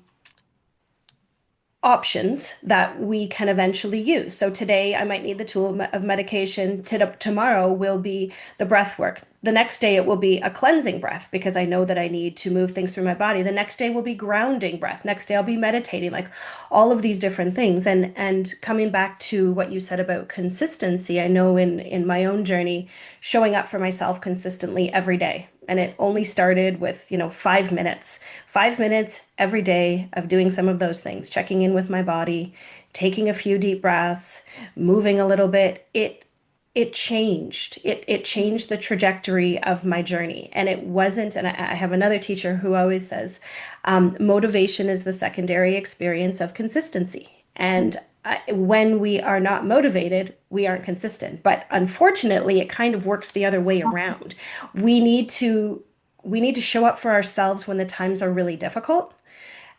options that we can eventually use. So today I might need the tool of medication. Tomorrow will be the breath work. The next day it will be a cleansing breath because I know that I need to move things through my body. The next day will be grounding breath. Next day I'll be meditating, like all of these different things. And coming back to what you said about consistency, I know in my own journey, showing up for myself consistently every day. And it only started with, 5 minutes. 5 minutes every day of doing some of those things, checking in with my body, taking a few deep breaths, moving a little bit. It changed. It changed the trajectory of my journey. And it wasn't, and I have another teacher who always says, motivation is the secondary experience of consistency. And when we are not motivated, we aren't consistent. But unfortunately, it kind of works the other way around. We need to we need to show up for ourselves when the times are really difficult.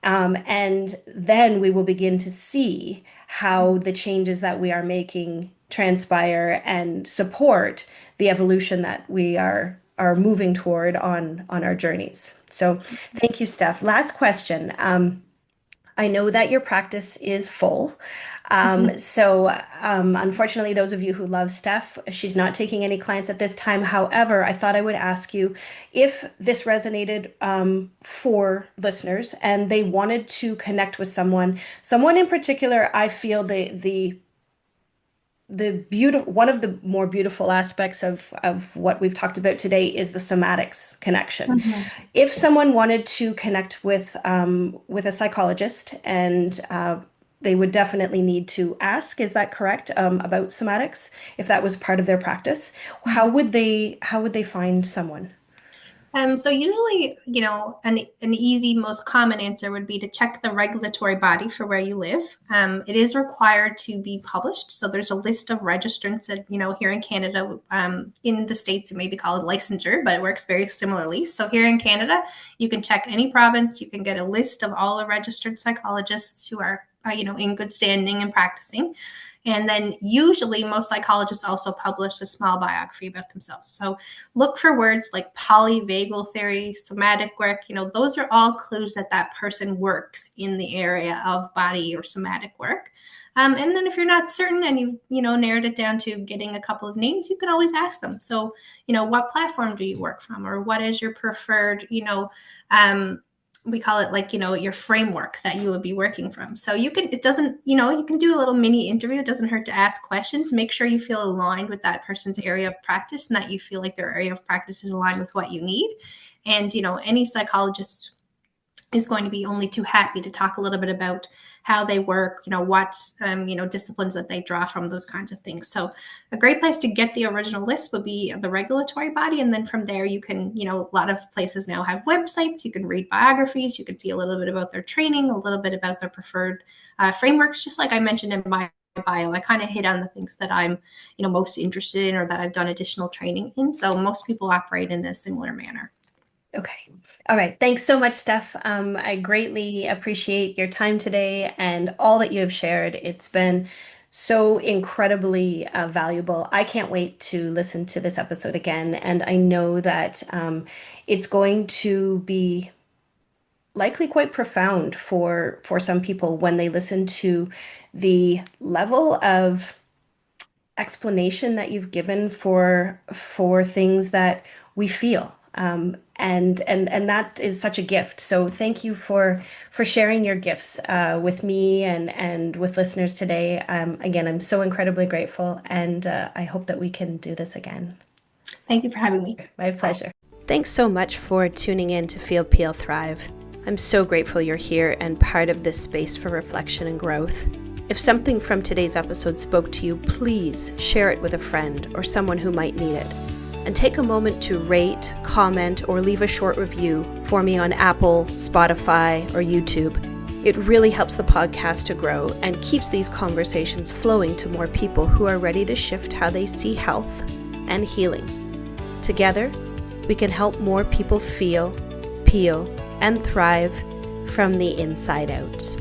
And then we will begin to see how the changes that we are making transpire and support the evolution that we are moving toward on our journeys. So thank you, Steph. Last question. I know that your practice is full. Unfortunately, those of you who love Steph, she's not taking any clients at this time. However, I thought I would ask you if this resonated for listeners and they wanted to connect with someone in particular. I feel the one of the more beautiful aspects of what we've talked about today is the somatics connection. Mhm. If someone wanted to connect with a psychologist, and they would definitely need to ask, is that correct, about somatics, if that was part of their practice, how would they find someone? So usually, an easy, most common answer would be to check the regulatory body for where you live. It is required to be published. So there's a list of registrants that, here in Canada, in the States, it may be called licensure, but it works very similarly. So here in Canada, you can check any province, you can get a list of all the registered psychologists who are, in good standing and practicing. And then usually most psychologists also publish a small biography about themselves. So look for words like polyvagal theory, somatic work. Those are all clues that that person works in the area of body or somatic work. And then if you're not certain and you've, narrowed it down to getting a couple of names, you can always ask them. So, what platform do you work from, or what is your preferred, we call it like, your framework that you would be working from. So you can, it doesn't, you can do a little mini interview. It doesn't hurt to ask questions. Make sure you feel aligned with that person's area of practice and that you feel like their area of practice is aligned with what you need. And, any psychologist is going to be only too happy to talk a little bit about how they work, what, disciplines that they draw from, those kinds of things. So a great place to get the original list would be the regulatory body. And then from there, you can, a lot of places now have websites. You can read biographies. You can see a little bit about their training, a little bit about their preferred frameworks. Just like I mentioned in my bio, I kind of hit on the things that I'm, most interested in or that I've done additional training in. So most people operate in a similar manner. Okay. All right. Thanks so much, Steph. I greatly appreciate your time today and all that you have shared. It's been so incredibly valuable. I can't wait to listen to this episode again. And I know that it's going to be likely quite profound for some people when they listen to the level of explanation that you've given for things that we feel. And that is such a gift. So thank you for sharing your gifts with me and with listeners today. Again, I'm so incredibly grateful, and I hope that we can do this again. Thank you for having me. My pleasure. Thanks so much for tuning in to Feel, Peel, Thrive. I'm so grateful you're here and part of this space for reflection and growth. If something from today's episode spoke to you, please share it with a friend or someone who might need it. And take a moment to rate, comment, or leave a short review for me on Apple, Spotify, or YouTube. It really helps the podcast to grow and keeps these conversations flowing to more people who are ready to shift how they see health and healing. Together, we can help more people feel, peel, and thrive from the inside out.